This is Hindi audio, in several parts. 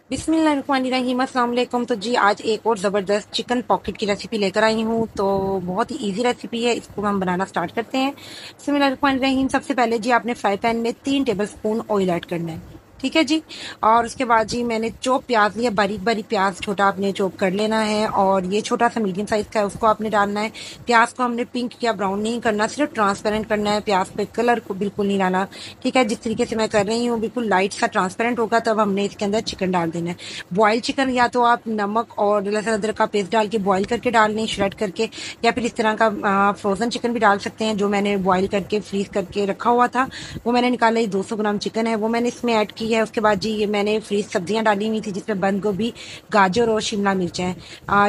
बिस्मिल्लाहिर्रहमानिर्रहीम, अस्सलाम वालेकुम। तो जी आज एक और ज़बरदस्त चिकन पॉकेट की रेसिपी लेकर आई हूँ। तो बहुत ही इजी रेसिपी है, इसको हम बनाना स्टार्ट करते हैं। बिस्मिल्लाहिर्रहमानिर्रहीम। सबसे पहले जी आपने फ्राई पैन में 3 टेबल स्पून ऑयल ऐड करना है, ठीक है जी। और उसके बाद जी मैंने चॉप प्याज लिया, बारीक बारीक प्याज छोटा आपने चॉप कर लेना है। और ये छोटा सा मीडियम साइज का है, उसको आपने डालना है। प्याज को हमने पिंक या ब्राउन नहीं करना, सिर्फ ट्रांसपेरेंट करना है, प्याज पे कलर को बिल्कुल नहीं डालना, ठीक है। जिस तरीके से मैं कर रही हूँ बिल्कुल लाइट सा ट्रांसपेरेंट होगा तब हमने इसके अंदर चिकन डाल देना है। बॉयल चिकन या तो आप नमक और लहसुन अदरक का पेस्ट डाल के बॉयल करके डाल लें, श्रेड करके, या फिर इस तरह का फ्रोजन चिकन भी डाल सकते हैं। जो मैंने बॉयल करके फ्रीज करके रखा हुआ था वो मैंने निकाला, ये 200 ग्राम चिकन है वो मैंने इसमें ऐड की है। उसके बाद जी ये मैंने फ्रीज सब्जियां डाली हुई थी जिसमें बंद गोभी, गाजर और शिमला मिर्च है।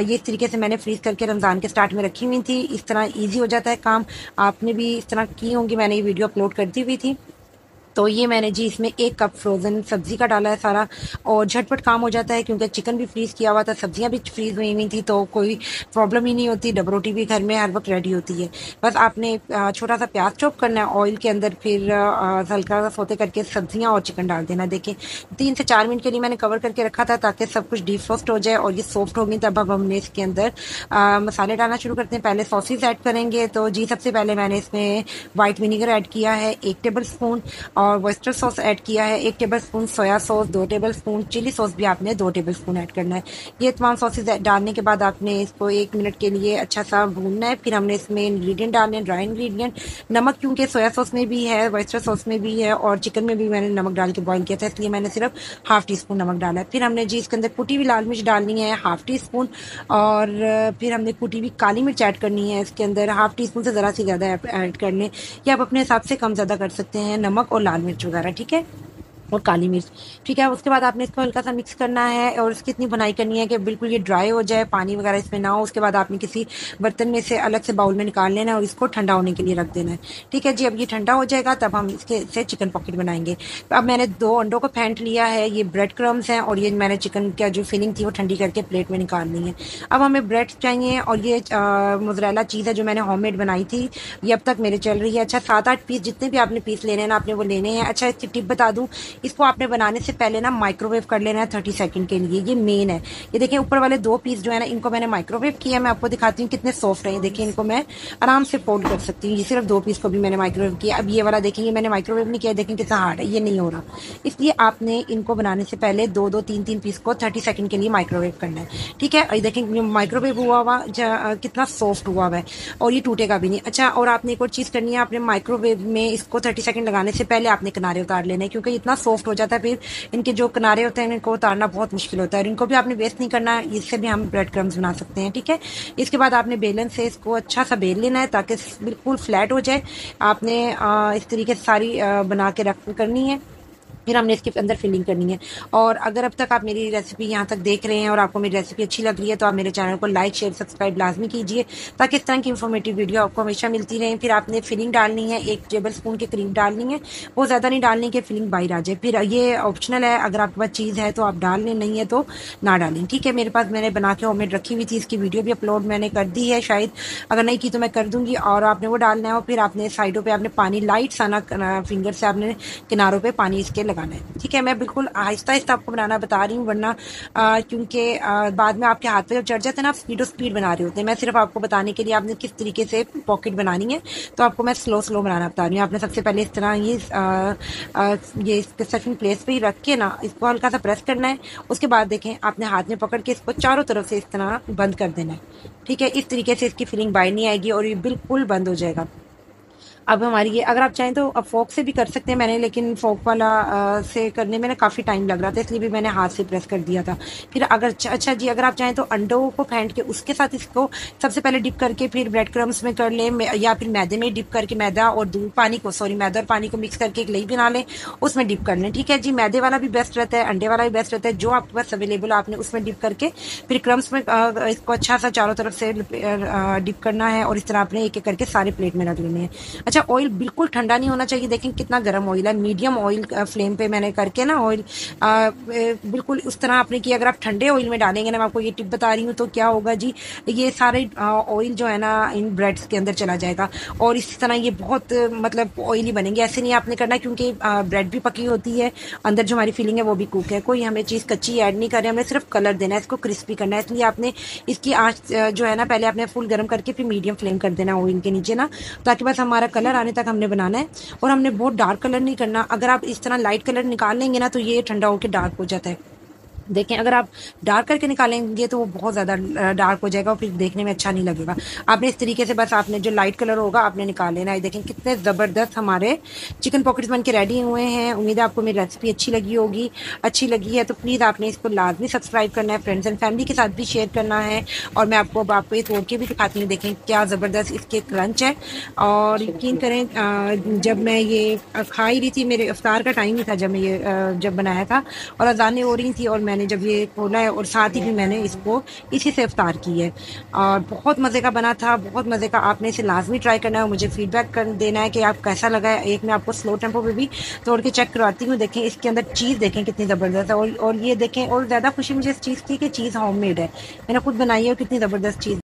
ये इस तरीके से मैंने फ्रीज करके रमजान के स्टार्ट में रखी हुई थी। इस तरह ईजी हो जाता है काम, आपने भी इस तरह की होंगी, मैंने ये वीडियो अपलोड कर दी हुई थी। तो ये मैंने जी इसमें 1 कप फ्रोज़न सब्ज़ी का डाला है सारा, और झटपट काम हो जाता है क्योंकि चिकन भी फ्रीज़ किया हुआ था, सब्जियां भी फ्रीज़ हुई हुई थी, तो कोई प्रॉब्लम ही नहीं होती। डब रोटी भी घर में हर वक्त रेडी होती है। बस आपने छोटा सा प्याज चॉप करना है ऑयल के अंदर, फिर हल्का सा सोते करके सब्जियां और चिकन डाल देना। देखिए 3 से 4 मिनट के लिए मैंने कवर करके रखा था ताकि सब कुछ डीप रोस्ट हो जाए और ये सॉफ्ट होगी। तब अब हमने इसके अंदर मसाले डालना शुरू करते हैं। पहले सॉसेज ऐड करेंगे। तो जी सबसे पहले मैंने इसमें वाइट विनीगर ऐड किया है 1 टेबल स्पून, और वेस्टर सॉस ऐड किया है 1 tablespoon, soya sauce 2 tablespoon, chilli sauce भी आपने 2 टेबल स्पून ऐड करना है। ये तमाम सॉसेज डालने के बाद आपने इसको 1 मिनट के लिए अच्छा सा भूनना है। फिर हमने इसमें इंग्रेडिएंट डालने हैं, ड्राई इंग्रेडिएंट। नमक क्योंकि सोया सॉस में भी है, वेस्टर सॉस में भी है, और चिकन में भी मैंने नमक डाल के बॉईल किया था, इसलिए मैंने सिर्फ हाफ टी स्पून नमक डाला है। फिर हमने जी इसके अंदर कुटी हुई लाल मिर्च डालनी है हाफ टी स्पून, और फिर हमने कुटी हुई काली मिर्च ऐड करनी है इसके अंदर, हाफ टी स्पून से ज़रा सी ज़्यादा ऐड कर लें, या आप अपने हिसाब से कम ज़्यादा कर सकते हैं, नमक और लाल मिर्च वगैरह, ठीक है, और काली मिर्च, ठीक है। उसके बाद आपने इसको हल्का सा मिक्स करना है और इसकी इतनी बनाई करनी है कि बिल्कुल ये ड्राई हो जाए, पानी वगैरह इसमें ना हो। उसके बाद आपने किसी बर्तन में से अलग से बाउल में निकाल लेना है और इसको ठंडा होने के लिए रख देना है, ठीक है जी। अब ये ठंडा हो जाएगा तब हम इसके से चिकन पॉकेट बनाएंगे। तो अब मैंने 2 अंडों को फेंट लिया है, ये ब्रेड क्रम्स हैं, और ये मैंने चिकन का जो फिलिंग थी वो ठंडी करके प्लेट में निकाल ली है। अब हमें ब्रेड चाहिए, और ये मोज़रेला चीज़ है जो मैंने होममेड बनाई थी, ये अब तक मेरे चल रही है। अच्छा 7-8 पीस, जितने भी आपने पीस लेने हैं ना आपने वो लेने हैं। अच्छा इसकी टिप बता दूं, इसको आपने बनाने से पहले ना माइक्रोवेव कर लेना है 30 सेकंड के लिए, ये मेन है। ये देखिए ऊपर वाले 2 पीस जो है ना इनको मैंने माइक्रोवेव किया, मैं आपको दिखाती हूँ कितने सॉफ्ट हैं। देखिए इनको मैं आराम से फोल्ड कर सकती हूँ, ये सिर्फ 2 पीस को भी मैंने माइक्रोवेव किया। अब ये वाला देखेंगे मैंने माइक्रोवेव नहीं किया, देखें कितना हार्ड है, ये नहीं हो रहा। इसलिए आपने इनको बनाने से पहले 2-2 3-3 पीस को 30 सेकंड के लिए माइक्रोवेव करना है, ठीक है। ये देखें माइक्रोवेव हुआ हुआ कितना सॉफ्ट हुआ हुआ है, और ये टूटेगा भी नहीं। अच्छा और आपने एक और चीज़ करनी है, आपने माइक्रोवेव में इसको 30 सेकंड लगाने से पहले आपने किनारे उतार लेने हैं, क्योंकि इतना सॉफ्ट हो जाता है फिर इनके जो किनारे होते हैं इनको उतारना बहुत मुश्किल होता है, और इनको भी आपने वेस्ट नहीं करना है, इससे भी हम ब्रेड क्रम्स बना सकते हैं, ठीक है। इसके बाद आपने बेलन से इसको अच्छा सा बेल लेना है ताकि बिल्कुल फ्लैट हो जाए। आपने इस तरीके से सारी बना के रख करनी है। फिर हमने इसके अंदर फिलिंग करनी है। और अगर अब तक आप मेरी रेसिपी यहाँ तक देख रहे हैं और आपको मेरी रेसिपी अच्छी लग रही है तो आप मेरे चैनल को लाइक शेयर सब्सक्राइब लाजमी कीजिए ताकि इस तरह की इन्फॉर्मेटिव वीडियो आपको हमेशा मिलती रहे। फिर आपने फिलिंग डालनी है, 1 टेबल स्पून के करीब डालनी है, वो ज़्यादा नहीं डालनी कि फिलिंग बाहर आ जाए। फिर ये ऑप्शनल है, अगर आपके पास चीज़ है तो आप डाल लें, नहीं है तो ना डालें, ठीक है। मेरे पास मैंने बना के होममेड रखी हुई थी, इसकी वीडियो भी अपलोड मैंने कर दी है, शायद अगर नहीं की तो मैं कर दूंगी। और आपने वो डालना है, और फिर आपने साइडों पे आपने पानी लाइट सा ना फिंगर से आपने किनारों पे पानी इसके लगाना है, ठीक है। मैं बिल्कुल आहिस्ता आहिस्ता आपको बनाना बता रही हूँ, वरना क्योंकि बाद में आपके हाथ पे जब चढ़ जाते हैं ना, आप स्पीड बना रहे होते हैं। मैं सिर्फ आपको बताने के लिए आपने किस तरीके से पॉकेट बनानी है तो आपको मैं स्लो स्लो बनाना बता रही हूँ। आपने सबसे पहले इस तरह ये स्टफिंग प्लेस पे ही रख के ना इसको हल्का सा प्रेस करना है। उसके बाद देखें आपने हाथ में पकड़ के इसको चारों तरफ से इस तरह बंद कर देना है, ठीक है। इस तरीके से इसकी फिलिंग बाहर नहीं आएगी और ये बिल्कुल बंद हो जाएगा। अब हमारी ये, अगर आप चाहें तो अब फोक से भी कर सकते हैं, मैंने लेकिन फोक वाला से करने में ना काफ़ी टाइम लग रहा था, इसलिए भी मैंने हाथ से प्रेस कर दिया था। फिर अगर अच्छा जी अगर आप चाहें तो अंडों को फेंट के उसके साथ इसको सबसे पहले डिप करके फिर ब्रेड क्रम्स में कर लें, या फिर मैदे में डिप करके मैदा और दूध पानी को सॉरी मैदा और पानी को मिक्स करके एक लई बना लें, उसमें डिप कर लें, ठीक है जी। मैदे वाला भी बेस्ट रहता है, अंडे वाला भी बेस्ट रहता है, जो आपके पास अवेलेबल आपने उसमें डिप करके फिर क्रम्स में इसको अच्छा सा चारों तरफ से डिप करना है, और इस तरह आपने एक एक करके सारे प्लेट में रख लेने हैं। अच्छा अच्छा, ऑयल बिल्कुल ठंडा नहीं होना चाहिए। देखें कितना गर्म ऑयल है, मीडियम ऑयल फ्लेम पे मैंने करके ना ऑयल बिल्कुल उस तरह आपने किया। अगर आप ठंडे ऑयल में डालेंगे ना, मैं आपको ये टिप बता रही हूँ, तो क्या होगा जी, ये सारे ऑयल जो है ना इन ब्रेड्स के अंदर चला जाएगा और इस तरह ये बहुत मतलब ऑयली बनेंगे। ऐसे नहीं आपने करना, क्योंकि ब्रेड भी पकी होती है, अंदर जो हमारी फीलिंग है वो भी कुक है। कोई हमें चीज़ कच्ची ऐड नहीं कर रहे, हमें सिर्फ कलर देना है, इसको क्रिस्पी करना है। इसलिए आपने इसकी आँच जो है ना पहले आपने फुल गर्म करके फिर मीडियम फ्लेम कर देना ऑयल के नीचे ना, ताकि बस हमारा कलर आने तक हमने बनाना है। और हमने बहुत डार्क कलर नहीं करना। अगर आप इस तरह लाइट कलर निकाल लेंगे ना, तो ये ठंडा होकर डार्क हो जाता है। देखें, अगर आप डार्क करके निकालेंगे तो वो बहुत ज़्यादा डार्क हो जाएगा और फिर देखने में अच्छा नहीं लगेगा। आपने इस तरीके से बस आपने जो लाइट कलर होगा आपने निकाल लेना है। देखें कितने ज़बरदस्त हमारे चिकन पॉकेट्स बन के रेडी हुए हैं। उम्मीद है आपको मेरी रेसिपी अच्छी लगी होगी। अच्छी लगी है तो प्लीज़ आपने इसको लाजमी सब्सक्राइब करना है, फ्रेंड्स एंड फैमिली के साथ भी शेयर करना है। और मैं आपको ये तोड़ के भी दिखाती हूँ। देखें क्या ज़बरदस्त इसके क्रंच है। और यकीन करें, जब मैं ये खा ही रही थी, मेरे इफ्तार का टाइम ही था जब मैं ये जब बनाया था और अज़ानें हो रही थी, और मैंने जब ये खोला है और साथ ही भी मैंने इसको इसी से इफ्तार की है। और बहुत मज़े का बना था, बहुत मज़े का। आपने इसे लाजमी ट्राई करना है और मुझे फीडबैक कर देना है कि आप कैसा लगा है। एक मैं आपको स्लो टेम्पो पे भी तोड़ के चेक करवाती हूँ। देखें इसके अंदर चीज़ देखें कितनी ज़बरदस्त है। और ये देखें, और ज़्यादा खुशी मुझे इस चीज़ की कि चीज़ होममेड है, मैंने खुद बनाई है और कितनी ज़बरदस्त चीज़